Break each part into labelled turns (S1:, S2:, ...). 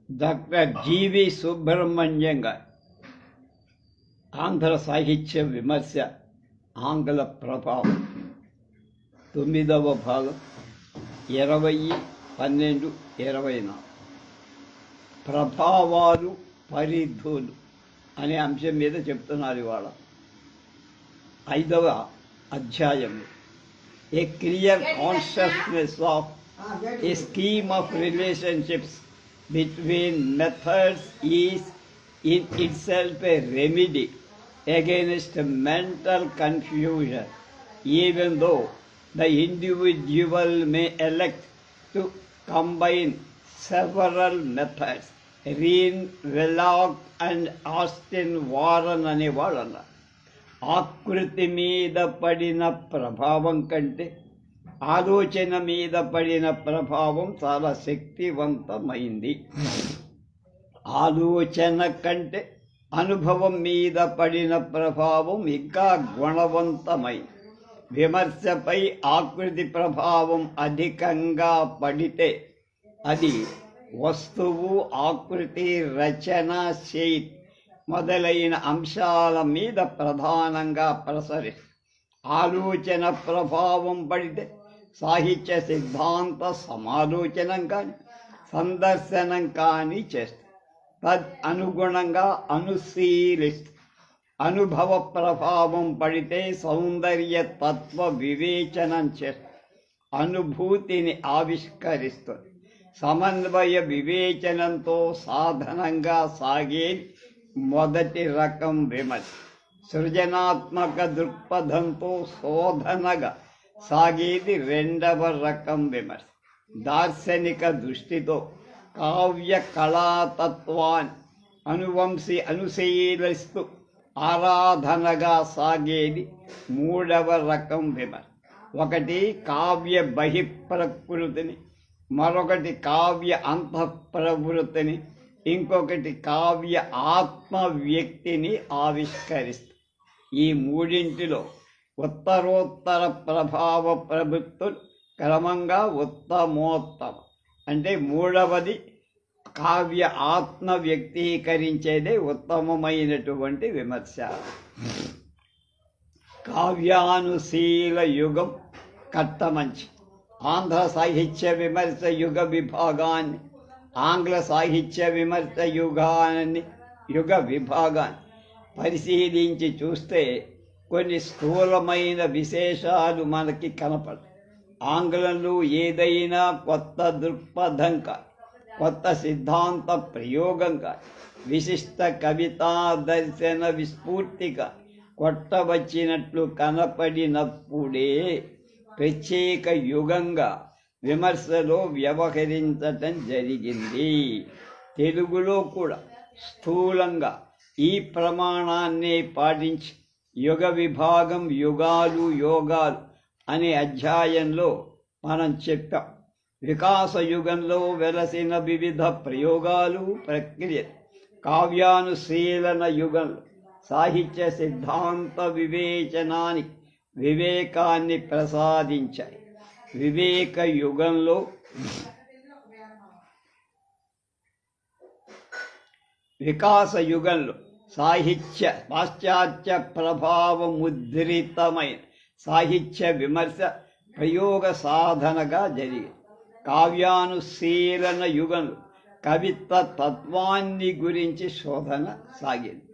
S1: Doctor జీవి సుబ్రహ్మణ్యం గారు ఆంధ్ర సాహిత్య విమర్శ ఆంగ్ల ప్రభావం 9వ భాగం 20/12/24 ప్రభావాలు పరిధులు అనే అంశం మీద చెప్తున్నారు ఇవాళ 5వ అధ్యాయం. ఏ clear consciousness of A scheme of relationships between methods is in itself a remedy against mental confusion, even though the individual may elect to combine several methods. Rene Wellek and Austin Warren అనేవాళ్ళు అన్నారు, ఆకృతి మీద పడిన ప్రభావం కంటే ఆలోచన మీద పడిన ప్రభావం చాలా శక్తివంతమైంది. ఆలోచన కంటే అనుభవం మీద పడిన ప్రభావం ఇంకా గుణవంతమైంది. విమర్శపై ఆకృతి ప్రభావం అధికంగా పడితే అది వస్తువు, ఆకృతి, రచన, శైలి మొదలైన అంశాల మీద ప్రధానంగా ప్రసరిస్తుంది. ఆలోచన ప్రభావం పడితే సాహిత్య సిద్ధాంత సమాలోచనం కానీ సందర్శనం కానీ చేస్తుంది. అనుగుణంగా అనుశీలిస్తుంది. అనుభవ ప్రభావం పడితే సౌందర్య తత్వ వివేచనం చేస్తుంది, అనుభూతిని ఆవిష్కరిస్తుంది. సమన్వయ వివేచనంతో సాధనంగా సాగేది మొదటి రకం విమర్శ. సృజనాత్మక దృక్పథంతో శోధనగా సాగేది రెండవ రకం విమర్శ. దార్శనిక దృష్టితో కావ్య కళాతత్వాన్ని అనుశీలిస్తూ ఆరాధనగా సాగేది మూడవ రకం విమర్శ. ఒకటి కావ్య బహిప్రకృతిని, మరొకటి కావ్య అంతఃప్రవృత్తిని, ఇంకొకటి కావ్య ఆత్మ వ్యక్తిని ఆవిష్కరిస్తుంది. ఈ మూడింటిలో ఉత్తరోత్తర ప్రభావ ప్రవృత్తులు క్రమంగా ఉత్తమోత్తమ, అంటే మూడవది కావ్య ఆత్మ వ్యక్తీకరించేదే ఉత్తమమైనటువంటి విమర్శ. కావ్యానుశీల యుగం కట్టమంచి ఆంధ్ర సాహిత్య విమర్శ యుగ విభాగాన్ని, ఆంగ్ల సాహిత్య విమర్శ యుగ విభాగాన్ని పరిశీలించి చూస్తే కొన్ని స్థూలమైన విశేషాలు మనకి కనపడతాయి. ఆంగ్లంలో ఏదైనా కొత్త దృక్పథం కాదు, కొత్త సిద్ధాంత ప్రయోగంగా, విశిష్ట కవితా దర్శన విస్ఫూర్తిగా కొట్టవచ్చినట్లు కనపడినప్పుడే ప్రత్యేక యుగంగా విమర్శలో వ్యవహరించటం జరిగింది. తెలుగులో కూడా స్థూలంగా ఈ ప్రమాణాన్ని పాటించి యుగ విభాగం యుగాలు యోగాలు అనే అధ్యాయంలో మనం చెప్పాం. వికాస యుగంలో వెలసిన వివిధ ప్రయోగాలు, ప్రక్రియ కావ్యానుశీలన యుగంలో సాహిత్య సిద్ధాంత వివేచనానికి వివేకాన్ని ప్రసాదించాయి. వివేక యుగంలో వికాస యుగంలో సాహిత్య పాశ్చాత్య ప్రభావముద్రితమైన సాహిత్య విమర్శ ప్రయోగ సాధనగా జరిగింది. కావ్యానుశీలన యుగంలో కవిత్వ తత్వాన్ని గురించి శోధన సాగింది.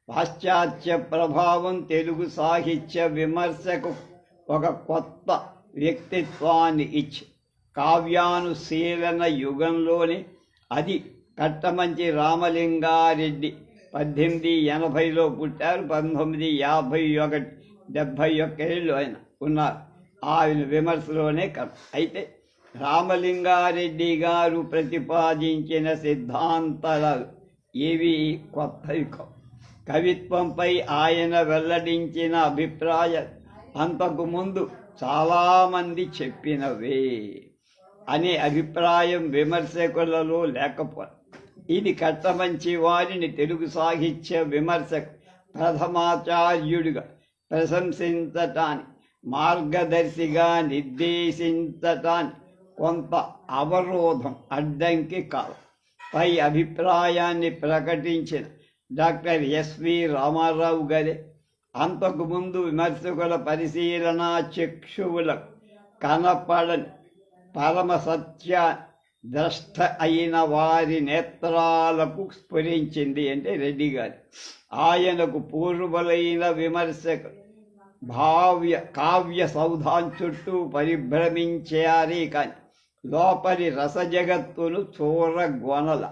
S1: పాశ్చాత్య ప్రభావం తెలుగు సాహిత్య విమర్శకు ఒక కొత్త వ్యక్తిత్వాన్ని ఇచ్చి కావ్యానుశీలన యుగంలోనే అది కట్టమంచి రామలింగారెడ్డి 1880లో పుట్టారు. 1951 71 ఏళ్ళు ఆయన ఉన్నారు. ఆయన విమర్శలోనే అయితే రామలింగారెడ్డి గారు ప్రతిపాదించిన సిద్ధాంతాలు ఏవి కొత్తవి కావు. కవిత్వంపై ఆయన వెల్లడించిన అభిప్రాయం అంతకుముందు చాలామంది చెప్పినవే అనే అభిప్రాయం విమర్శకులలో లేకపోతే ఇది కట్టమంచి వారిని తెలుగు సాహిత్య విమర్శకు ప్రథమాచార్యుడిగా ప్రశంసించటానికి, మార్గదర్శిగా నిర్దేశించటానికి కొంత అవరోధం, అడ్డంకి కాదు. పై అభిప్రాయాన్ని ప్రకటించిన డాక్టర్ ఎస్వి రామారావు గారే అంతకుముందు విమర్శకుల పరిశీలన చక్షువులకు కనపడని పరమ సత్య ద్రష్ట అయిన వారి నేత్రాలకు స్ఫురించింది అంటే రెడ్డి గారు. ఆయనకు పూర్వులైన విమర్శకులు కావ్య సౌధాం చుట్టూ పరిభ్రమించారే కాని లోపలి రసజగత్తును చూరగొనల.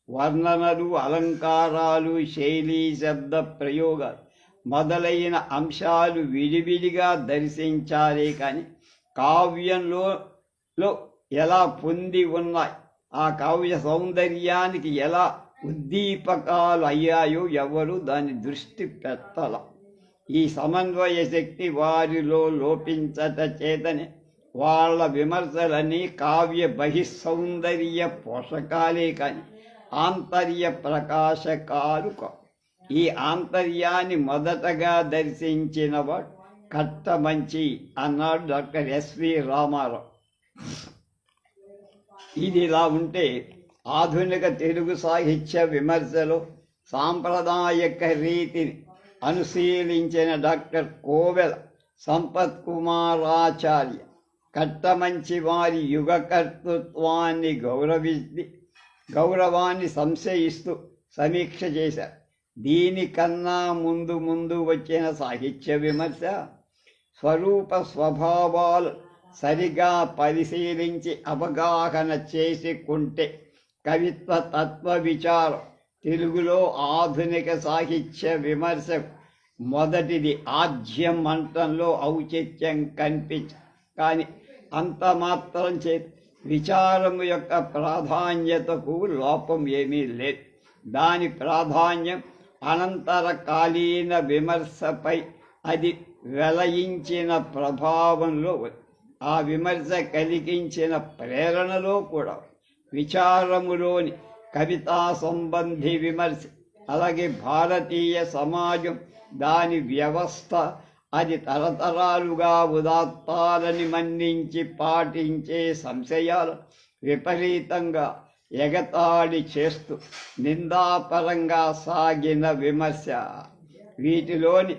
S1: వర్ణనలు, అలంకారాలు, శైలీ, శబ్ద ప్రయోగాలు మొదలైన అంశాలు విడివిడిగా దర్శించారే కాని కావ్యంలో ఎలా పొంది ఉన్నాయి, ఆ కావ్య సౌందర్యానికి ఎలా ఉద్దీపకాలు అయ్యాయో ఎవరు దాని దృష్టి పెట్టాల. ఈ సమన్వయ శక్తి వారిలో లోపించట చేతనే వాళ్ళ విమర్శలన్నీ కావ్య బహిస్సౌందర్య పోషకాలే కాని ఆంతర్య ప్రకాశకాలు కావు. ఈ ఆంతర్యాన్ని మొదటగా దర్శించినవాడు కట్టమంచి అన్నాడు డాక్టర్ ఎస్వి రామారావు. ఇది ఇలా ఉంటే ఆధునిక తెలుగు సాహిత్య విమర్శలో సాంప్రదాయక రీతిని అనుశీలించిన డాక్టర్ కోవెల సంపత్ కుమారాచార్య కట్టమంచి వారి యుగకర్తృత్వాన్ని గౌరవాన్ని సంశయిస్తూ సమీక్ష చేశారు. దీనికన్నా ముందు వచ్చిన సాహిత్య విమర్శ స్వరూప స్వభావాలు సరిగా పరిశీలించి అవగాహన చేసుకుంటే కవిత్వ తత్వ విచారం తెలుగులో ఆధునిక సాహిత్య విమర్శ మొదటిది ఆజ్యం మంటంలో ఔచిత్యం కానీ అంత మాత్రం చేత విచారము యొక్క ప్రాధాన్యతకు లోపం ఏమీ లేదు. దాని ప్రాధాన్యం అనంతరకాలీన విమర్శపై అది వెలయించిన ప్రభావంలో, ఆ విమర్శ కలిగించిన ప్రేరణలో కూడా విచారములోని కవితా సంబంధి విమర్శ, అలాగే భారతీయ సమాజం దాని వ్యవస్థ అది తరతరాలుగా ఉదాత్తాలని మన్నించి పాటించే సంశయాలు విపరీతంగా ఎగతాళి చేస్తూ నిందాపరంగా సాగిన విమర్శ, వీటిలోని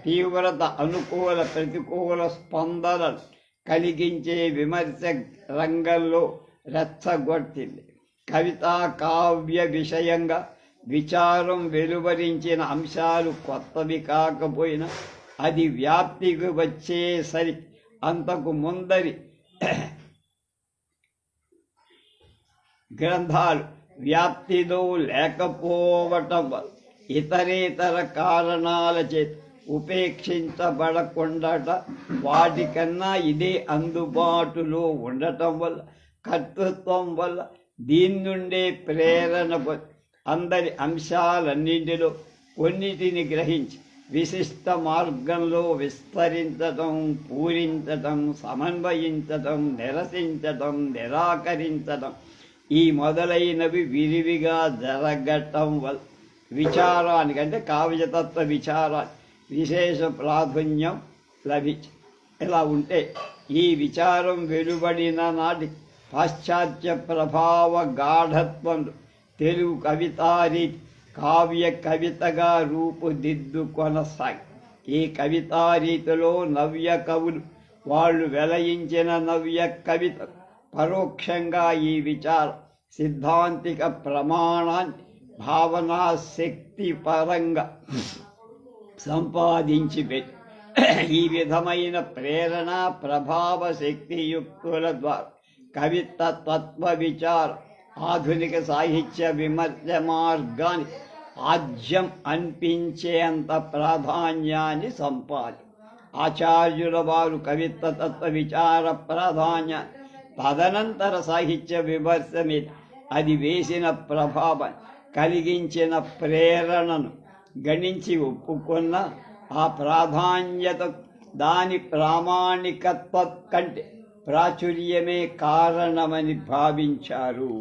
S1: తీవ్రత అనుకూల ప్రతికూల స్పందనలు కలిగించే విమర్శ రంగంలో రెచ్చగొట్టింది. కవితా కావ్య విషయంగా విచారం వెలువరించిన అంశాలు కొత్తవి కాకపోయినా అది వ్యాప్తికి వచ్చేసరి అంతకు ముందరి గ్రంథాలు వ్యాప్తిలో లేకపోవటం ఇతరేతర కారణాల చేత ఉపేక్షించబడకుండాట వాటికన్నా ఇదే అందుబాటులో ఉండటం వల్ల, కర్తృత్వం వల్ల దీని నుండే ప్రేరణ అందరి అంశాలన్నింటిలో కొన్నిటిని గ్రహించి విశిష్ట మార్గంలో విస్తరించటం, పూరించటం, సమన్వయించటం, నిరసించటం, నిరాకరించటం ఈ మొదలైనవి విరివిగా జరగటం వల్ల విచారానికి అంటే కావ్యతత్వ విచారానికి విశేష ప్రాధాన్యం లభించి, ఇలా ఉంటే ఈ విచారం వెలువడిన నాటి పాశ్చాత్య ప్రభావ గాఢత్వంలో తెలుగు కవితారీతి కావ్య కవితగా రూపుదిద్దుకొనసాగి, ఈ కవితారీతిలో నవ్య కవులు వాళ్ళు వెలయించిన నవ్య కవిత పరోక్షంగా ఈ విచార సిద్ధాంతిక ప్రమాణాన్ని భావనా శక్తి పరంగా సంపాదించి పెట్టి ఈ విధమైన ప్రేరణ ప్రభావ శక్తియుక్తుల ద్వారా కవిత్వ తత్వ విచారం ఆధునిక సాహిత్య విమర్శ మార్గాన్ని ఆజ్యం అనిపించేంత ప్రాధాన్యాన్ని సంపాది. ఆచార్యుల వారు కవిత్వ తత్వ విచార ప్రాధాన్యాన్ని తదనంతర సాహిత్య విమర్శ మీద అది వేసిన ప్రభావం కలిగించిన ప్రేరణను గణించి ఒప్పుకున్న ఆ ప్రాధాన్యత దాని ప్రామాణికత్వ కంటే ప్రాచుర్యమే కారణమని భావించారు.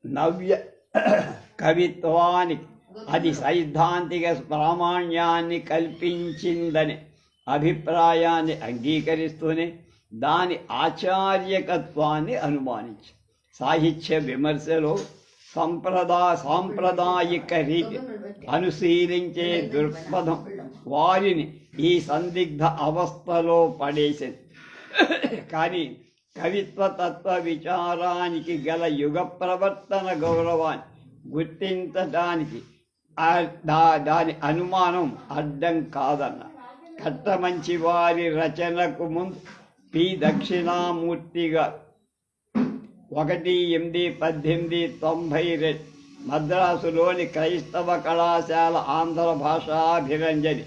S1: నవ్య కవిత్వానికి అది సైద్ధాంతిక ప్రామాణ్యాన్ని కల్పించిందనే అభిప్రాయాన్ని అంగీకరిస్తూనే దాని ఆచార్యకత్వాన్ని అనుమానించి సాహిత్య విమర్శలో సాంప్రదాయిక రీతి అనుశీలించే దృక్పథం వారిని ఈ సందిగ్ధ అవస్థలో పడేసింది. కానీ కవిత్వ తత్వ విచారానికి గల యుగ ప్రవర్తన గౌరవాన్ని గుర్తించడానికి దాని అనుమానం అడ్డం కాదన్న కట్టమంచి వారి రచనకు ముందు పి దక్షిణామూర్తి గారు 1/8/1892 మద్రాసులోని క్రైస్తవ కళాశాల ఆంధ్ర భాషాభిరంజని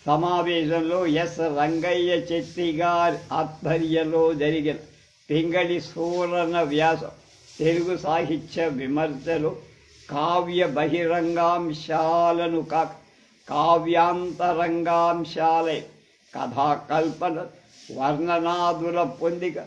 S1: సమావేశంలో ఎస్ రంగయ్య చెట్టి గారి ఆధ్వర్యంలో జరిగిన పింగళి సూరణ వ్యాసం తెలుగు సాహిత్య విమర్శలు కావ్య బహిరంగాంశాలను కాక కావ్యాంతరంగాంశాలై కథాకల్పన వర్ణనాదుల పొందిక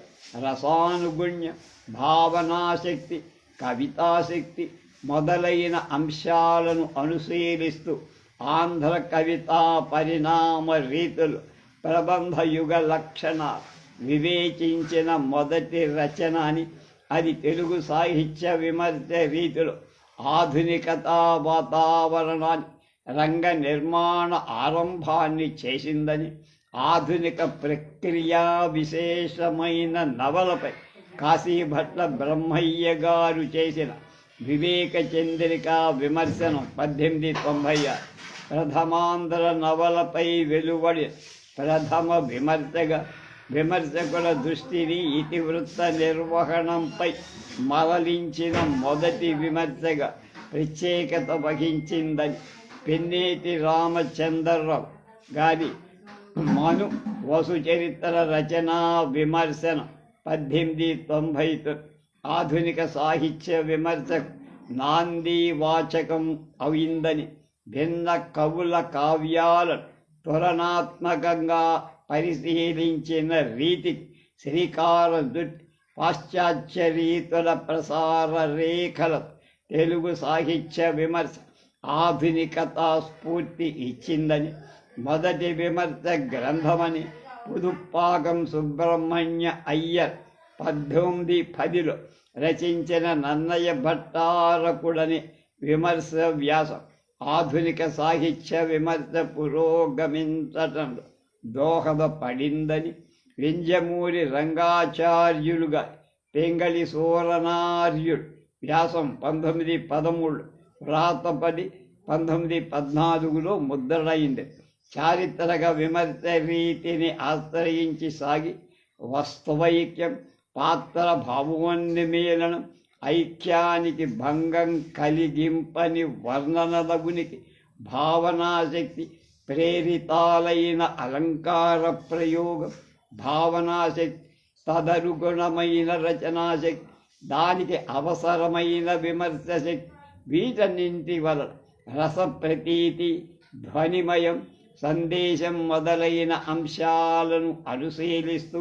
S1: రసానుగుణ్య భావనాశక్తి కవితాశక్తి మొదలైన అంశాలను అనుశీలిస్తూ ఆంధ్ర కవితా పరిణామ రీతులు ప్రబంధ యుగ లక్షణాలు వివేచించిన మొదటి రచన అని, అది తెలుగు సాహిత్య విమర్శ రీతిలో ఆధునికతా వాతావరణాన్ని రంగ నిర్మాణ ఆరంభాన్ని చేసిందని, ఆధునిక ప్రక్రియా విశేషమైన నవలపై కాశీభట్ల బ్రహ్మయ్య గారు చేసిన వివేక చంద్రిక విమర్శనం 1896 ప్రథమాంధ్ర నవలపై వెలువడి ప్రథమ విమర్శకుల దృష్టిని ఇతివృత్త నిర్వహణంపై మరలించిన మొదటి విమర్శగా ప్రత్యేకత వహించిందని పెన్నేటి రామచంద్రరావు గారి మను వసు చరిత్ర రచనా విమర్శనం 1899 ఆధునిక సాహిత్య విమర్శకు నాంది వాచకం అయిందని, భిన్న కవుల కావ్యాలను తులనాత్మకంగా పరిశీలించిన రీతికి శ్రీకారం చుట్టి పాశ్చాత్య రీతుల ప్రసార రేఖల తెలుగు సాహిత్య విమర్శ ఆధునికతా స్ఫూర్తి ఇచ్చిందని, మొదటి విమర్శ గ్రంథమని పుదుప్పాకం సుబ్రహ్మణ్య అయ్యర్ 1810లో రచించిన నన్నయ్య భట్టారకుడని విమర్శ వ్యాసం ఆధునిక సాహిత్య విమర్శ పురోగమించటంలో దోహదపడిందని, వింజమూరి రంగాచార్యులుగా పింగళి సూరనార్యుడు వ్యాసం 1913 వ్రాతపడి 1914లో ముద్రణయింది. చారిత్రక విమర్శ రీతిని ఆశ్రయించి సాగి వస్తువైక్యం, పాత్ర భావోన్మేళనం, ఐక్యానికి భంగం కలిగింపని వర్ణనలగునికి భావనాశక్తి ప్రేరితాలైన అలంకార ప్రయోగం, భావనాశక్తి తదనుగుణమైన రచనాశక్తి, దానికి అవసరమైన విమర్శ శక్తి, వీటన్నింటి వలన రసప్రతీతి, ధ్వనిమయం, సందేశం మొదలైన అంశాలను అనుశీలిస్తూ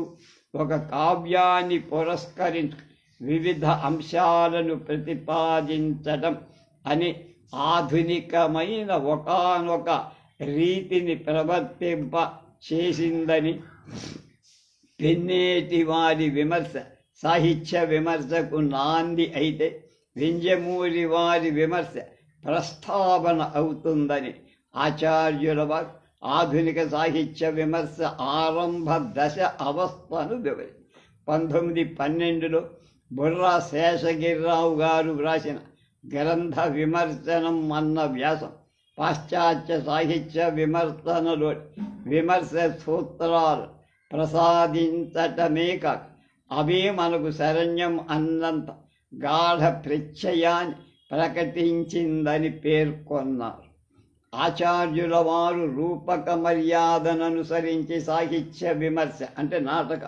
S1: ఒక కావ్యాన్ని పురస్కరించు వివిధ అంశాలను ప్రతిపాదించడం అని ఆధునికమైన ఒకానొక రీతిని ప్రవర్తింప చేసిందని, పెన్నేటి వారి విమర్శ సాహిత్య విమర్శకు నాంది అయితే వింజమూరి వారి విమర్శ ప్రస్తావన అవుతుందని ఆచార్యుల వారు ఆధునిక సాహిత్య విమర్శ ఆరంభ దశ అవస్థను వివరి 1912లో బుర్రా శేషగిరిరావు గారు వ్రాసిన గ్రంథ విమర్శనం అన్న వ్యాసం పాశ్చాత్య సాహిత్య విమర్శనలోని విమర్శ సూత్రాలు ప్రసాదించటమే కాక అవే మనకు శరణ్యం అన్నంత గాఢ ప్రత్యయాన్ని ప్రకటించిందని పేర్కొన్నారు. ఆచార్యుల వారు రూపక మర్యాదను అనుసరించి సాహిత్య విమర్శ అంటే నాటక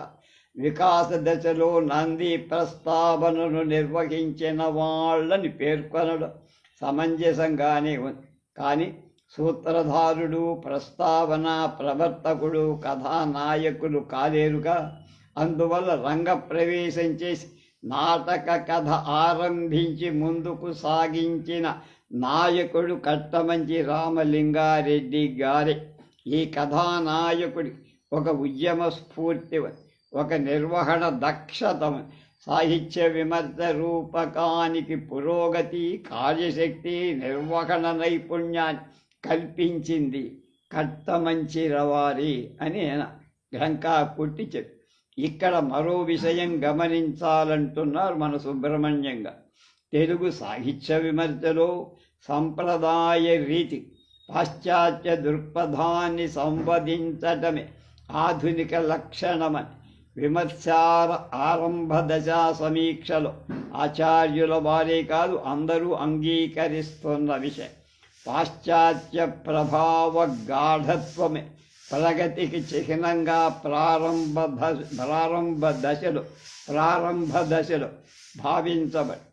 S1: వికాస దశలో నంది ప్రస్తావనను నిర్వహించిన వాళ్ళని పేర్కొనడం సమంజసంగానే ఉంది. కానీ సూత్రధారుడు, ప్రస్తావన ప్రవర్తకుడు, కథానాయకులు కాలేరుగా. అందువల్ల రంగ ప్రవేశం చేసి నాటక కథ ఆరంభించి ముందుకు సాగించిన నాయకుడు కట్టమంచి రామలింగారెడ్డి గారే. ఈ కథానాయకుడి ఒక ఉద్యమ స్ఫూర్తి, ఒక నిర్వహణ దక్షత, సాహిత్య విమర్శ రూపకానికి పురోగతి, కార్యశక్తి, నిర్వహణ నైపుణ్యాన్ని కల్పించింది కట్టమంచి రవారి అని ఘంకా కొట్టి చెప్పి. ఇక్కడ మరో విషయం గమనించాలంటున్నారు మన సుబ్రహ్మణ్యంగా. తెలుగు సాహిత్య విమర్శలో సంప్రదాయ రీతి, పాశ్చాత్య దృక్పథాన్ని సంవదించటమే ఆధునిక లక్షణమని విమర్శాల ఆరంభ దశా సమీక్షలో ఆచార్యుల వారే కాదు అందరూ అంగీకరిస్తున్న విషయం. పాశ్చాత్య ప్రభావ గాఢత్వమే ప్రగతికి చిహ్నంగా ప్రారంభ దశలో భావించబడి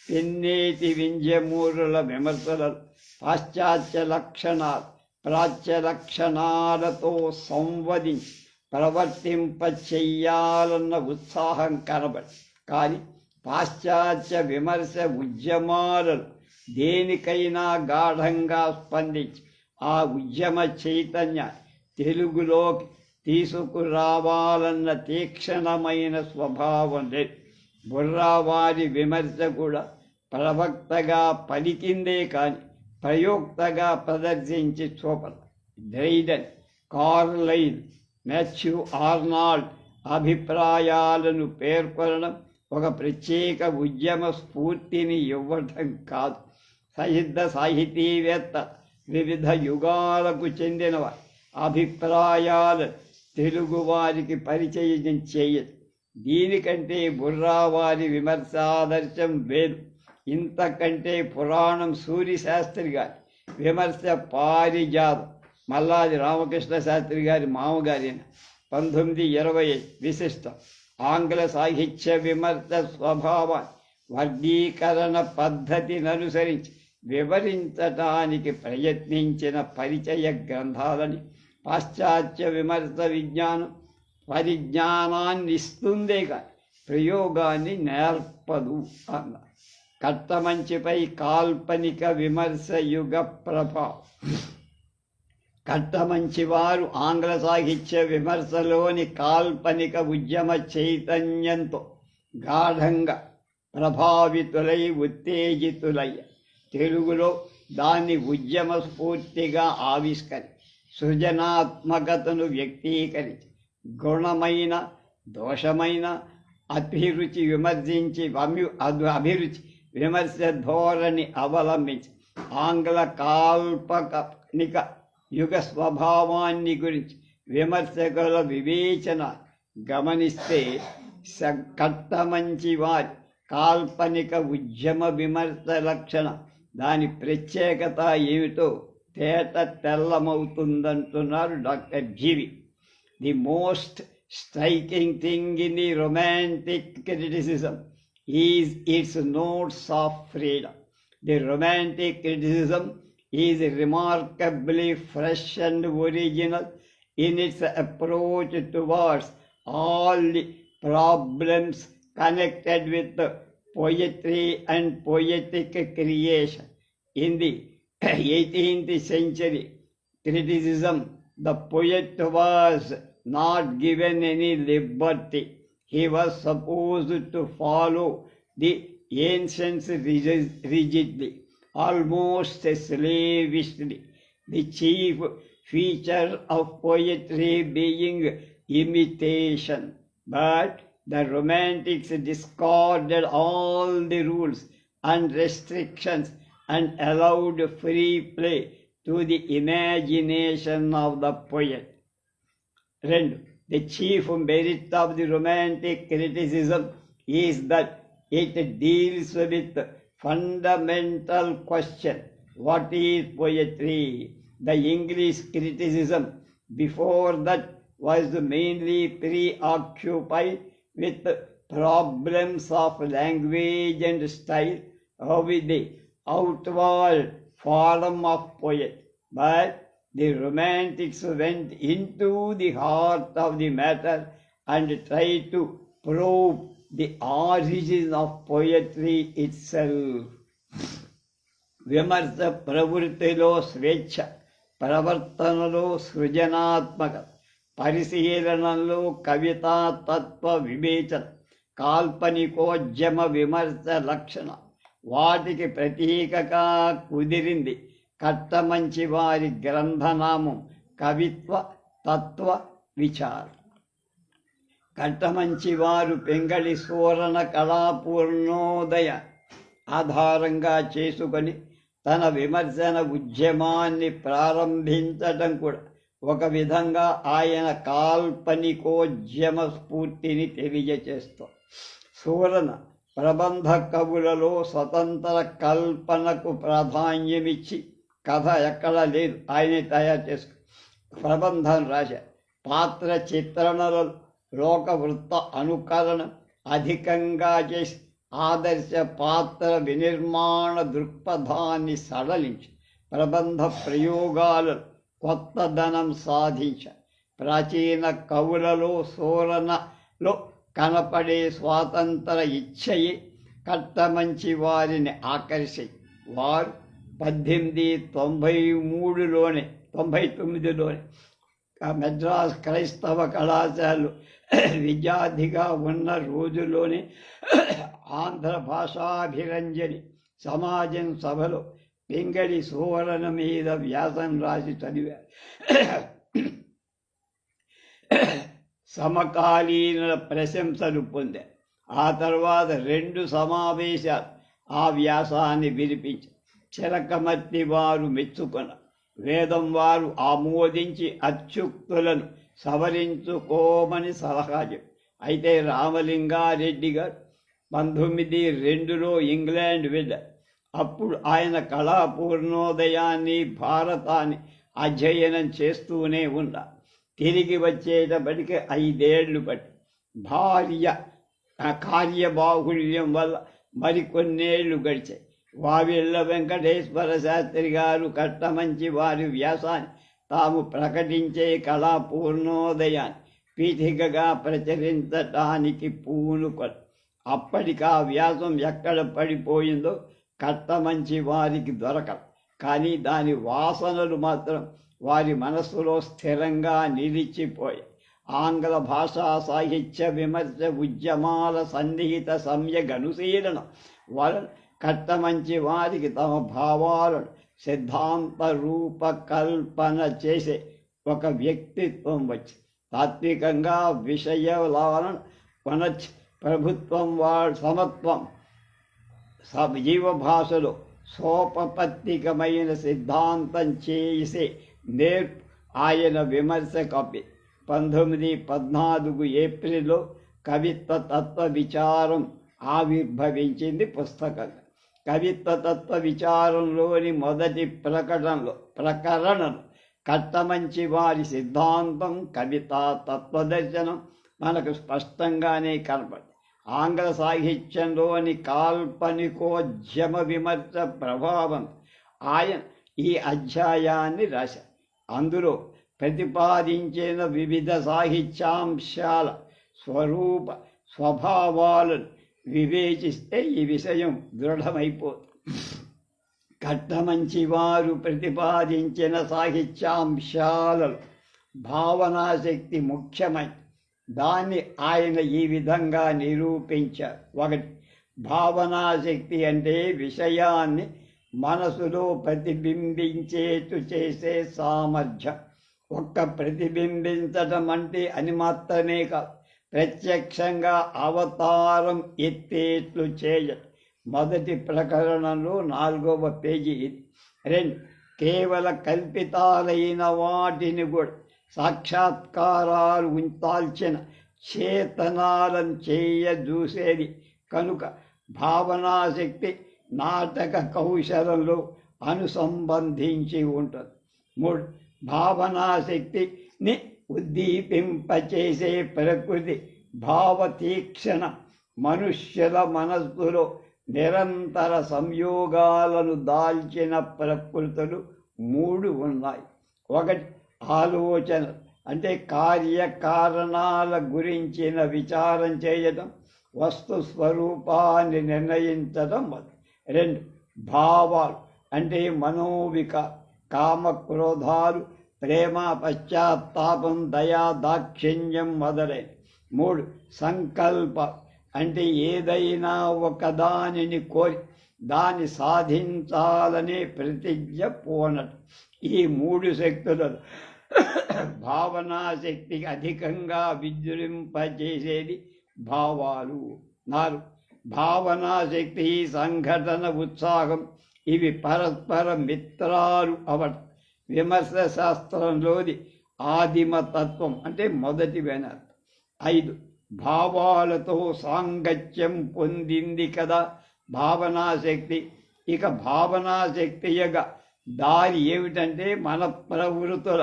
S1: పిన్నేటి వింజమూరుల విమర్శలలో పాశ్చాత్య లక్షణాలు ప్రాచ్య లక్షణాలతో సంవదించి ప్రవర్తింపచెయ్యాలన్న ఉత్సాహం కనబడి, కానీ పాశ్చాత్య విమర్శ ఉద్యమాలను దేనికైనా గాఢంగా స్పందించి ఆ ఉద్యమ చైతన్యాన్ని తెలుగులోకి తీసుకురావాలన్న తీక్షణమైన స్వభావం లేదు. బుర్రావారి విమర్శ కూడా ప్రవక్తగా పలికిందే కానీ ప్రయోక్తగా ప్రదర్శించి చూపల. డ్రైడెన్, కార్లైల్, మాథ్యూ ఆర్నాల్డ్ అభిప్రాయాలను పేర్కొనడం ఒక ప్రత్యేక ఉద్యమ స్ఫూర్తిని ఇవ్వటం కాదు. సహిత సాహితీవేత్త వివిధ యుగాలకు చెందినవారి అభిప్రాయాలు తెలుగువారికి పరిచయం చేయదు. దీనికంటే బుర్రావారి విమర్శాదర్శం వేరు. ఇంతకంటే పురాణం సూర్యశాస్త్రి గారి విమర్శ పారిజాతం, మల్లాది రామకృష్ణ శాస్త్రి గారి మామగారి 1920 విశిష్టం. ఆంగ్ల సాహిత్య విమర్శ స్వభావాన్ని వర్గీకరణ పద్ధతిని అనుసరించి వివరించటానికి ప్రయత్నించిన పరిచయ గ్రంథాలని పాశ్చాత్య విమర్శ పరిజ్ఞానాన్ని ఇస్తుందే కానీ ప్రయోగాన్ని నేర్పదు అన్నారు. కట్టమంచిపై కాల్పనిక విమర్శ యుగ ప్రభావం. కట్టమంచివారు ఆంగ్ల సాహిత్య విమర్శలోని కాల్పనిక ఉద్యమ చైతన్యంతో గాఢంగా ప్రభావితులై ఉత్తేజితులయ్య తెలుగులో దాన్ని ఉద్యమ స్ఫూర్తిగా ఆవిష్కరి సృజనాత్మకతను వ్యక్తీకరించి గుణమైన దోషమైన అభిరుచి విమర్శించి అభిరుచి విమర్శ ధోరణి అవలంబించి ఆంగ్ల కాల్పనిక యుగ స్వభావాన్ని గురించి విమర్శకుల వివేచన గమనిస్తే కట్టమంచి వారి కాల్పనిక ఉద్యమ విమర్శ లక్షణం, దాని ప్రత్యేకత ఏమిటో తేట తెల్లమవుతుందంటున్నారు doctor Jeevi. The most striking thing in the romantic criticism is its notes of freedom. The romantic criticism is remarkably fresh and original in its approach towards all the problems connected with poetry and poetic creation. In the 18th century criticism, the poet was not given any liberty. He was supposed to follow the ancients rigidly, almost slavishly, the chief feature of poetry being imitation. But the Romantics discarded all the rules and restrictions and allowed free play to the imagination of the poet. 2. The chief merit of the Romantic criticism is that it deals with fundamental question, what is poetry? The English criticism before that was mainly preoccupied with problems of language and style, with the outward form of poet. But the Romantics went into the heart of the matter and tried to probe the origin of poetry itself. విమర్శ ప్రవృత్తిలో స్వేచ్ఛ, ప్రవర్తనలో సృజనాత్మకత, పరిశీలనలో కవితా తత్వ వివేచన, కాల్పనికోద్యమ విమర్శ లక్షణ. వాటికి ప్రతీకగా కుదిరింది కట్టమంచి వారి గ్రంథనామం కవిత్వ తత్వ విచారం. కట్టమంచి వారు పెంగళి సూరణ కళాపూర్ణోదయ ఆధారంగా చేసుకొని తన విమర్శన ఉద్యమాన్ని ప్రారంభించటం కూడా ఒక విధంగా ఆయన కాల్పనికోద్యమ స్ఫూర్తిని తెలియచేస్తాం. సూరణ ప్రబంధ కవులలో స్వతంత్ర కల్పనకు ప్రాధాన్యమిచ్చి కథ ఎక్కడ లేదు, ఆయనే తయారు చేసుకు ప్రబంధం రాశారు. పాత్ర చిత్రణలో లోకవృత్త అనుకరణ అధికంగా చేసి ఆదర్శ పాత్ర వినిర్మాణ దృక్పథాన్ని సడలించి ప్రబంధ ప్రయోగాలను కొత్తదనం సాధించ. ప్రాచీన కవులలో సూరణలో కనపడే స్వాతంత్ర ఇచ్ఛయే కట్టమంచి వారిని ఆకర్షి వారు 1893లోనే మెడ్రాస్ క్రైస్తవ కళాశాలలో విద్యార్థిగా ఉన్న రోజుల్లోనే ఆంధ్ర భాషాభిరంజని సమాజం సభలో పెంగళి సువర్ణ మీద వ్యాసం రాసి చదివారు. సమకాలీన ప్రశంసలు పొందారు. ఆ తర్వాత 2 సమావేశాలు ఆ వ్యాసాన్ని వినిపించారు. చిలకమర్తి వారు మెచ్చుకున్నారు. వేదం వారు ఆమోదించి అత్యుక్తులను సవరించుకోమని సలహా చెప్పారు. అయితే రామలింగారెడ్డి గారు 1902లో ఇంగ్లాండ్ వెళ్ళారు. అప్పుడు ఆయన కళాపూర్ణోదయాన్ని భారతాన్ని అధ్యయనం చేస్తూనే ఉన్నారు. తిరిగి వచ్చేటప్పటికి 5 ఏళ్ళు పట్టి కార్యబాహుళ్యం వల్ల మరికొన్నేళ్లు గడిచాయి. వావిళ్ళ వెంకటేశ్వర శాస్త్రి గారు కట్టమంచి వారి వ్యాసాన్ని తాము ప్రకటించే కళాపూర్ణోదయాన్ని పీఠికగా ప్రచురించటానికి పూనుకొని అప్పటికి ఆ వ్యాసం ఎక్కడ పడిపోయిందో కట్టమంచి వారికి దొరకదు. కానీ దాని వాసనలు మాత్రం వారి మనస్సులో స్థిరంగా నిలిచిపోయాయి. ఆంగ్ల భాషా సాహిత్య విమర్శ ఉద్యమాల సన్నిహిత సమ్యక్ అనుశీలనం వలన కట్టమంచి వారికి తమ భావాలను సిద్ధాంత రూపకల్పన చేసే ఒక వ్యక్తిత్వం వచ్చి తాత్వికంగా విషయాలను కొనచ్చి ప్రభుత్వం సమత్వం జీవభాషలో సోపపత్తికమైన సిద్ధాంతం చేసే నేర్పు ఆయన విమర్శ కవి. 1914 ఏప్రిల్లో కవిత్వ తత్వ విచారం ఆవిర్భవించింది పుస్తకంగా. కవిత్వ తత్వ విచారంలోని మొదటి ప్రకరణం కట్టమంచి వారి సిద్ధాంతం కవితా తత్వదర్శనం మనకు స్పష్టంగానే కనపడి ఆంగ్ల సాహిత్యంలోని కాల్పనికోద్యమ విమర్శ ప్రభావం ఆయన ఈ అధ్యాయాన్ని రాశారు. అందులో ప్రతిపాదించిన వివిధ సాహిత్యాంశాల స్వరూప స్వభావాలను వివేచిస్తే ఈ విషయం దృఢమైపోతుంది. కట్టమంచి వారు ప్రతిపాదించిన సాహిత్యాంశాలలో భావనాశక్తి ముఖ్యమైన దాన్ని ఆయన ఈ విధంగా నిరూపించారు. 1. భావనాశక్తి అంటే విషయాన్ని మనసులో ప్రతిబింబించేట్టు చేసే సామర్థ్యం. ప్రతిబింబించడం అంటే అని మాత్రమే కాదు, ప్రత్యక్షంగా అవతారం ఎత్తేట్లు చేయడం. మొదటి ప్రకరణంలో 4వ పేజీ ఇది. 2. కేవల కల్పితాలైన వాటిని కూడా సాక్షాత్కారాలు ఉంచాల్సిన చేతనాలను చేయజూసేది కనుక భావనాశక్తి నాటక కౌశలంలో అనుసంబంధించి ఉంటుంది. 3. భావనాశక్తిని ఉద్దీపింపచేసే ప్రకృతి భావతీక్షణ మనుష్యుల మనస్సులో నిరంతర సంయోగాలను దాల్చిన ప్రకృతులు 3 ఉన్నాయి. 1. ఆలోచన అంటే కార్యకారణాల గురించిన విచారం చేయడం, వస్తు స్వరూపాన్ని నిర్ణయించడం. 2. భావాలు అంటే మనోవిక, కామ, క్రోధాలు, ప్రేమ, పశ్చాత్తాపం, దయా, దాక్షిణ్యం మొదలైన. 3 సంకల్ప, అంటే ఏదైనా ఒకదానిని కోరి దాన్ని సాధించాలనే ప్రతిజ్ఞ పూనట. ఈ 3 శక్తులను భావనా శక్తికి అధికంగా విజృంపజేసేది భావాలు. 4 భావనా శక్తి, సంఘటన, ఉత్సాహం ఇవి పరస్పర మిత్రాలు అవట. విమర్శ శాస్త్రంలోని ఆదిమతత్వం అంటే మొదటి వెనర్. 5 భావాలతో సాంగత్యం పొందింది కదా భావనా శక్తి. ఇక భావనా శక్తియగా దారి ఏమిటంటే మన ప్రవృత్తుల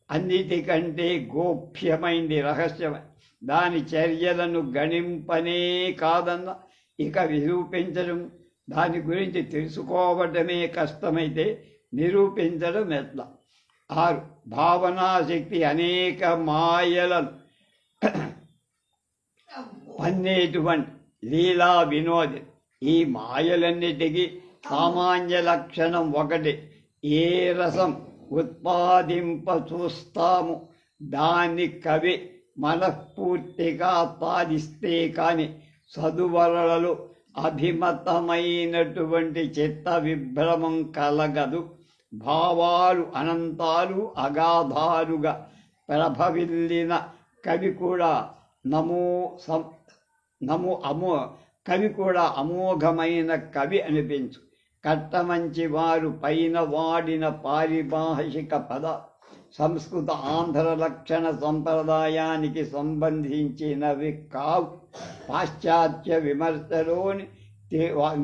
S1: అన్నిటికంటే గోప్యమైంది, రహస్యమైన దాని చర్యలను గణింపనే కాదన్న ఇక నిరూపించడం, దాని గురించి తెలుసుకోవటమే కష్టమైతే నిరూపించడం ఎట్లా. 6 భావనా శక్తి అనేక మాయలను పన్నేటువంటి లీలా వినోది. ఈ మాయలన్నిటికీ సామాన్య లక్షణం ఒకటి, ఏ రసం ఉత్పాదింప చూస్తాము దాన్ని కవి మనస్ఫూర్తిగా ఆస్వాదిస్తే కాని చదువరలలో అభిమతమైనటువంటి చిత్త విభ్రమం కలగదు. భావాలు అనంతాలు అగాధాలుగా ప్రభవిల్లిన కవి కూడా కవి కూడా అమోఘమైన కవి అనిపించు. కట్టమంచి వారు పైన వాడిన పారిభాషిక పద సంస్కృత ఆంధ్ర లక్షణ సంప్రదాయానికి సంబంధించినవి కావు. పాశ్చాత్య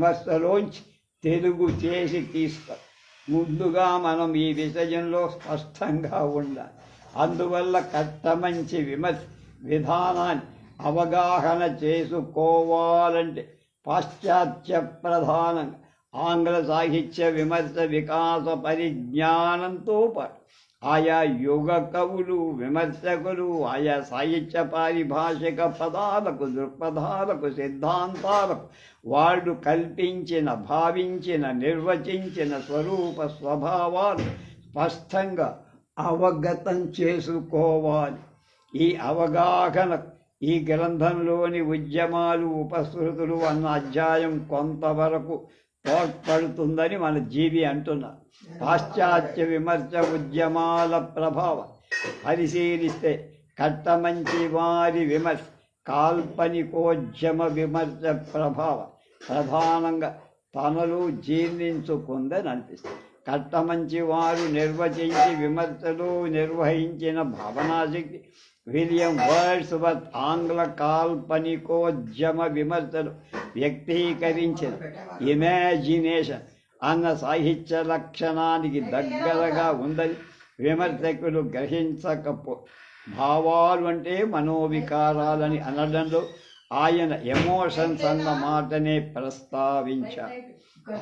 S1: విమర్శలోంచి తెలుగు చేసి తీస్తారు. ముందుగా మనం ఈ విషయంలో స్పష్టంగా ఉండాలి. అందువల్ల కట్టమంచి విమర్శ విధానాన్ని అవగాహన చేసుకోవాలంటే పాశ్చాత్య ప్రధానంగా ఆంగ్ల సాహిత్య విమర్శ వికాస పరిజ్ఞానంతో పాటు ఆయా యుగ కవులు, విమర్శకులు ఆయా సాహిత్య పారిభాషిక పదాలకు, దృక్పథాలకు, సిద్ధాంతాలకు వాళ్ళు కల్పించిన, భావించిన, నిర్వచించిన స్వరూప స్వభావాలు స్పష్టంగా అవగతం చేసుకోవాలి. ఈ అవగాహన ఈ గ్రంథంలోని ఉద్యమాలు, ఉపసృతులు అన్న అధ్యాయం కొంతవరకు తోడ్పడుతుందని మన జీవి అంటున్నారు. పాశ్చాత్య విమర్శ ఉద్యమాల ప్రభావం పరిశీలిస్తే కట్టమంచి వారి విమర్శ, కాల్పనికోద్యమ విమర్శ ప్రభావం ప్రధానంగా తనలో జీర్ణించుకుందని అనిపిస్తుంది. కట్టమంచి వారు నిర్వచించి విమర్శలు నిర్వహించిన భావనాశక్తి విలియం వర్డ్స్వర్త్ ఆంగ్ల కాల్పనికోద్యమ విమర్శలు వ్యక్తీకరించిన ఇమాజినేషన్ అన్న సాహిత్య లక్షణానికి దగ్గరగా ఉందని విమర్శకులు గ్రహించకపో. భావాలు అంటే మనోవికారాలని అనడంలో ఆయన ఎమోషన్స్ అన్న మాటనే ప్రస్తావించారు.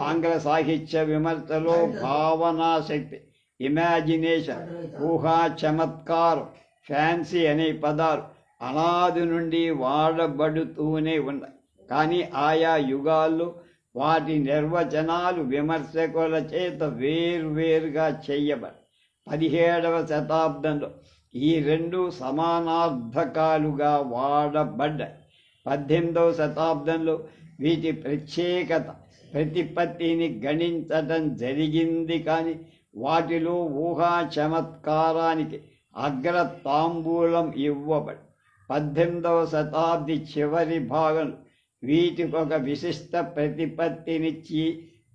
S1: ఆంగ్ల సాహిత్య విమర్శలో భావనాశక్తి, ఇమాజినేషన్, ఊహా చమత్కారం, ఫ్యాన్సీ అనే పదాలు అనాది నుండి వాడబడుతూనే ఉన్నాయి. కానీ ఆయా యుగాల్లో వాటి నిర్వచనాలు విమర్శకుల చేత వేర్వేరుగా చేయబడి 17వ శతాబ్దంలో ఈ 2 సమానార్థకాలుగా వాడబడ్డాయి. 18వ శతాబ్దంలో వీటి ప్రత్యేకత ప్రతిపత్తిని గణించటం జరిగింది. కానీ వాటిలో ఊహా చమత్కారానికి అగ్ర తాంబూలం ఇవ్వబడి 18వ శతాబ్ది చివరి భాగంలో వీటికి ఒక విశిష్ట ప్రతిపత్తినిచ్చి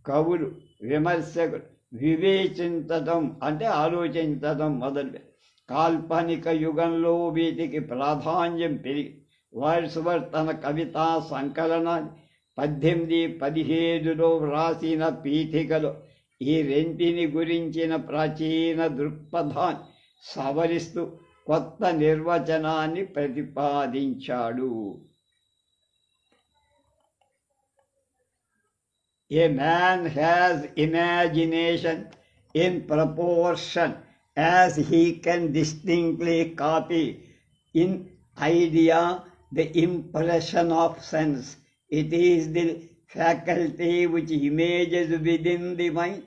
S1: కవులు, విమర్శకులు వివేచించటం అంటే ఆలోచించటం మొదలు. కాల్పనిక యుగంలో వీటికి ప్రాధాన్యం పెరిగి వర్డ్స్వర్త్ తన కవితా సంకలనాన్ని 1817లో వ్రాసిన పీఠికలో ఈ రెంటిని గురించిన ప్రాచీన దృక్పథాన్ని సవరిస్తూ కొత్త నిర్వచనాన్ని ప్రతిపాదించాడు. A man has imagination in proportion as he can distinctly copy in idea the impression of sense. It is the faculty which images within the mind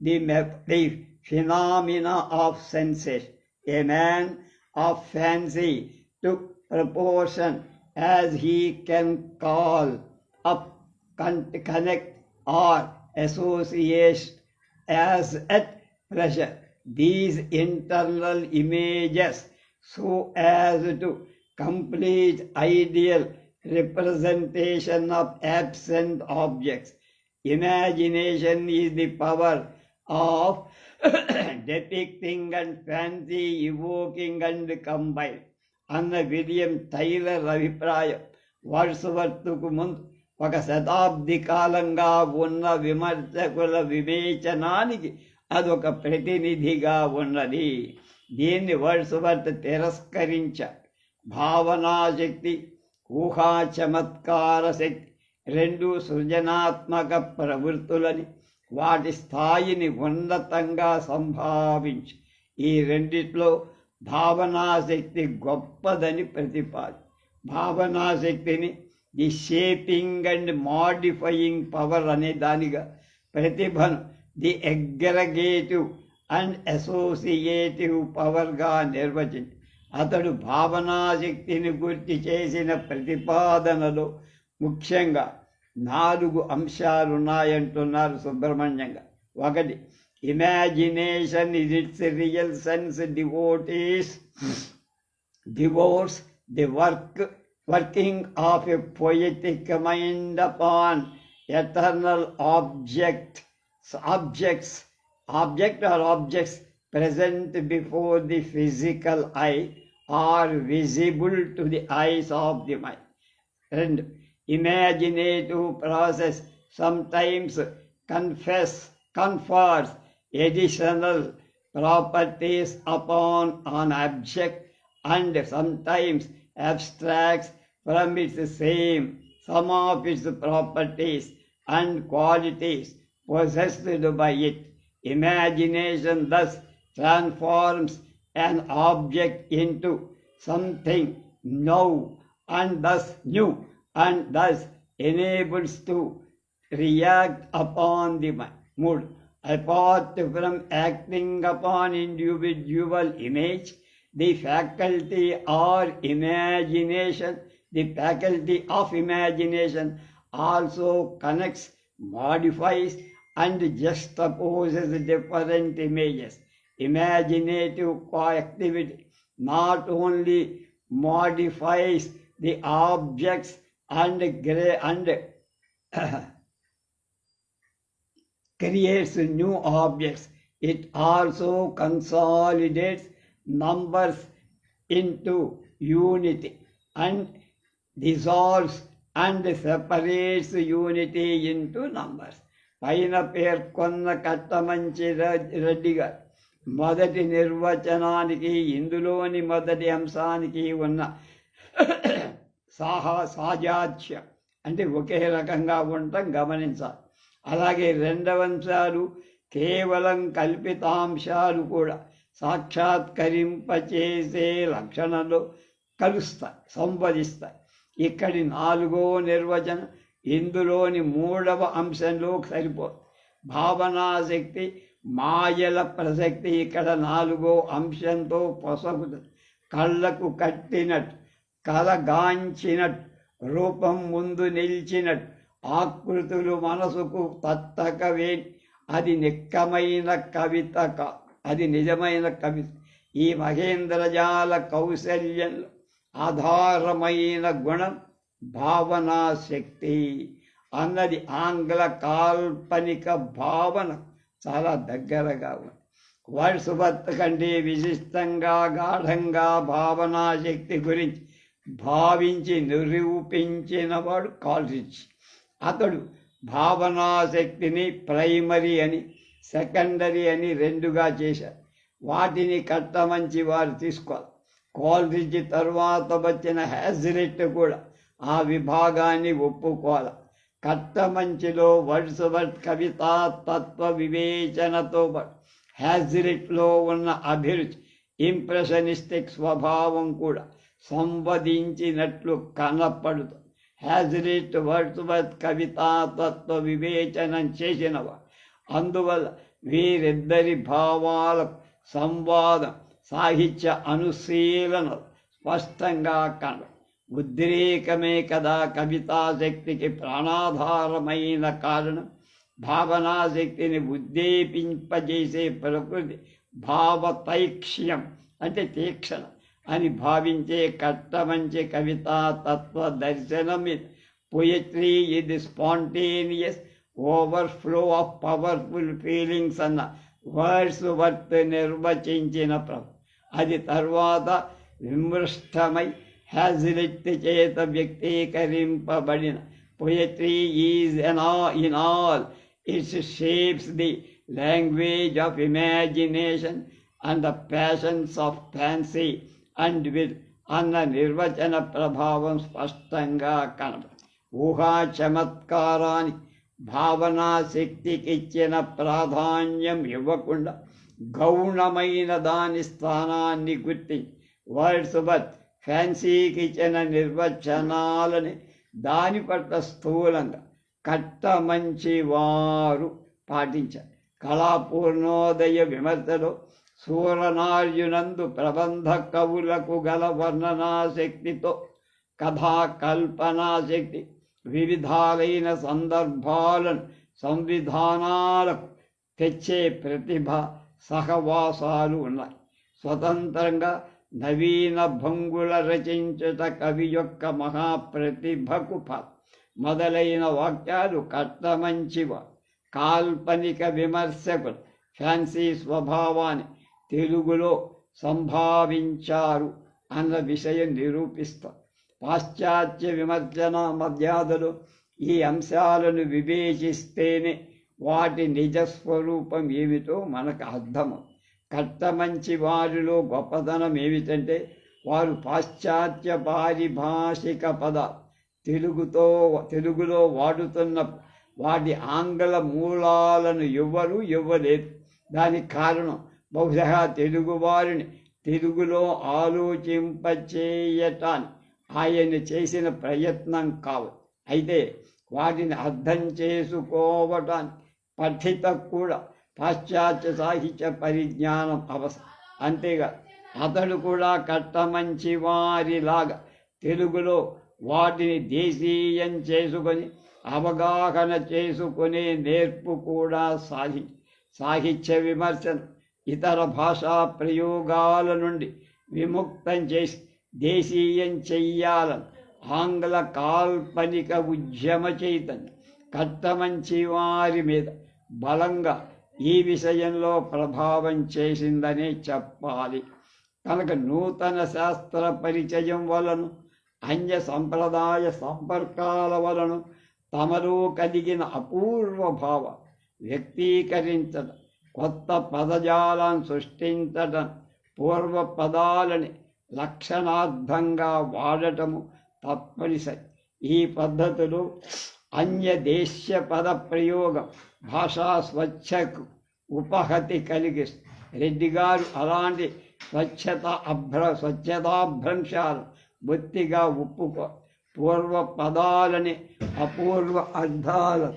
S1: the phenomena of sensation. A man of fancy to proportion as he can call up, connect, or associate as at pressure these internal images so as to complete ideal representation of absent objects. Imagination is the power of depicting and fancy evoking and combine అన్న William tailor అభిప్రాయం వర్డ్స్వర్త్కు ముందు ఒక శతాబ్ది కాలంగా ఉన్న విమర్శకుల వివేచనానికి అదొక ప్రతినిధిగా ఉన్నది. దీన్ని వర్డ్స్వర్త్ తిరస్కరించారు. భావనాశక్తి, ఊహా చమత్కార శక్తి రెండు సృజనాత్మక ప్రవృత్తులని, వాటి స్థాయిని ఉన్నతంగా సంభావించి ఈ రెండిట్లో భావనాశక్తి గొప్పదని భావనాశక్తిని the shaping and modifying power అనే దానిగా, ప్రతిభను ది అగ్రిగేటివ్ అండ్ అసోసియేటివ్ పవర్గా నిర్వచించి అతడు భావనాశక్తిని గుర్తి చేసిన ప్రతిపాదనలో ముఖ్యంగా 4 అంశాలున్నాయంటున్నారు సుబ్రహ్మణ్యంగా. 1. Imagination is its real sense devotes the working of a poetic mind upon eternal objects present before the physical eye or visible to the eyes of the mind. And imaginative process sometimes confers additional properties upon an object and sometimes abstracts from some of its properties and qualities possessed by it. Imagination thus transforms an object into something new and thus enables to react upon the mood. Apart from acting upon individual image, the faculty of imagination also connects, modifies, and juxtaposes different images. Imaginative activity not only modifies the objects and creates new objects, it also consolidates numbers into unity and dissolves and separates unity into numbers. పైన పేర్కొన్న కట్టమంచి రెడ్డి గారు మొదటి నిర్వచనానికి ఇందులోని మొదటి అంశానికి ఉన్న సాజాత్యం అంటే ఒకే రకంగా ఉండటం గమనించాలి. అలాగే రెండవ అంశాలు కేవలం కల్పితాంశాలు కూడా సాక్షాత్కరింపచేసే లక్షణంలో కలుస్తాయి, సంవదిస్తాయి. ఇక్కడి 4వ నిర్వచనం ఇందులోని 3వ అంశంలో సరిపోదు. భావనాశక్తి, మాయల ప్రసక్తి ఇక్కడ 4వ అంశంతో పొసగుతుంది. కళ్ళకు కట్టినట్టు, కలగాంచినట్టు, రూపం ముందు నిలిచినట్టు, ఆకృతులు మనసుకు తత్తకవేని అది నిక్కమైన కవిత, అది నిజమైన కవిత. ఈ మహేంద్రజాల కౌశల్యంలో ఆధారమైన గుణం భావనాశక్తి అన్నది ఆంగ్ల కాల్పనిక భావన చాలా దగ్గరగా ఉంది. వర్డ్స్వర్త్ కంటే విశిష్టంగా గాఢంగా భావనాశక్తి గురించి భావించి నిరూపించినవాడు కాల్రిడ్జ్. అతడు భావనాశక్తిని ప్రైమరీ అని, సెకండరీ అని 2గా చేశారు. వాటిని కట్టమంచి వారు తీసుకోవాలి. కాల్రిడ్జ్ తరువాత వచ్చిన హ్యాజిలిట్ కూడా ఆ విభాగాన్ని ఒప్పుకోవాలి. కట్టమంచిలో వర్డ్స్వర్త్ కవితా తత్వ వివేచనతో పాటు హ్యాజిలిట్లో ఉన్న అభిరుచి, ఇంప్రెషనిస్టిక్ స్వభావం కూడా సంవదించినట్లు కనపడుతుంది. హ్యాజిలిట్ వర్డ్స్వర్త్ కవితా తత్వ వివేచనం చేసినవాడు. అందువల్ల వీరిద్దరి భావాల సంవాదం సాహిత్య అనుశీలన స్పష్టంగా కన ఉద్రేకమే కదా కవితాశక్తికి ప్రాణాధారమైన కారణం. భావనాశక్తిని ఉద్దీపింపజేసే ప్రకృతి భావతైక్ష్యం అంటే తీక్షణ అని భావించే కట్టమంచి కవితా తత్వ దర్శనం ఇది. పొయట్రీ ఇది spontaneous overflow of powerful feelings అన్న వర్డ్స్ వర్త్ నిర్వచించిన అది తర్వాత విమృష్టమై హ్యాజిలిట్ చేత వ్యక్తీకరింపబడిన poetry is in all its shapes the language of imagination and the passions of fancy and will అన్న నిర్వచన ప్రభావం స్పష్టంగా కనబడు. ఊహా చమత్కారానికి భావనా శక్తికిచ్చిన ప్రాధాన్యం ఇవ్వకుండా గౌణమైన దాని స్థానాన్ని గుర్తించి వర్డ్స్ వర్త్ ఫ్యాన్సీకి ఇచ్చిన నిర్వచనాలని దాని పట్ల స్థూలంగా కట్టమంచి వారు పాటించారు. కళాపూర్ణోదయ విమర్శలో సూరనార్యునందు ప్రబంధ కవులకు గల వర్ణనాశక్తితో కథా కల్పనాశక్తి వివిధాలైన సందర్భాలను సంవిధానాలకు తెచ్చే ప్రతిభ సహవాసాలు ఉన్నాయి. స్వతంత్రంగా నవీన భంగుల రచించుట కవి యొక్క మహాప్రతిభకు మొదలైన వాక్యాలు కట్టమంచివ కాల్పనిక విమర్శకులు ఫ్యాన్సీ స్వభావాన్ని తెలుగులో సంభావించారు అన్న విషయం నిరూపిస్తారు. పాశ్చాత్య విమర్శన మర్యాదలు ఈ అంశాలను వివేచిస్తేనే వాటి నిజస్వరూపం ఏమిటో మనకు అర్థము. కట్టమంచి వారిలో గొప్పతనం ఏమిటంటే వారు పాశ్చాత్య పారిభాషిక పదాలు తెలుగులో వాడుతున్న వాటి ఆంగ్ల మూలాలను ఇవ్వలేదు. దానికి కారణం బహుశా తెలుగువారిని తెలుగులో ఆలోచింపచేయటాన్ని ఆయన చేసిన ప్రయత్నం కావచ్చు. అయితే వాటిని అర్థం చేసుకోవటానికి పఠిత కూడా పాశ్చాత్య సాహిత్య పరిజ్ఞానం అవసరం. అంతేకాదు అతడు కూడా కట్టమంచి వారిలాగా తెలుగులో వాటిని దేశీయం చేసుకొని అవగాహన చేసుకునే నేర్పు కూడా సాహిత్య విమర్శన ఇతర భాషా ప్రయోగాల నుండి విముక్తం చేసి దేశీయం చెయ్యాలని ఆంగ్ల కాల్పనిక ఉద్యమ చైతన్యం కట్టమంచి వారి మీద బలంగా ఈ విషయంలో ప్రభావం చేసిందనే చెప్పాలి. కనుక నూతన శాస్త్ర పరిచయం వలను అన్య సంప్రదాయ సంపర్కాల వలను తమలో కలిగిన అపూర్వ భావ వ్యక్తీకరించడం, కొత్త పదజాలను సృష్టించడం, పూర్వ పదాలని లక్షణార్థంగా వాడటము తప్పనిసరి. ఈ పద్ధతిలో అన్యదేశ్య పద ప్రయోగం భాషా స్వచ్ఛకు ఉపహతి కలిగిస్తుంది. రెడ్డి గారు అలాంటి స్వచ్ఛతాభ్రంశాలు బొత్తిగా ఒప్పుకో పూర్వ పదాలని అపూర్వ అర్థాలు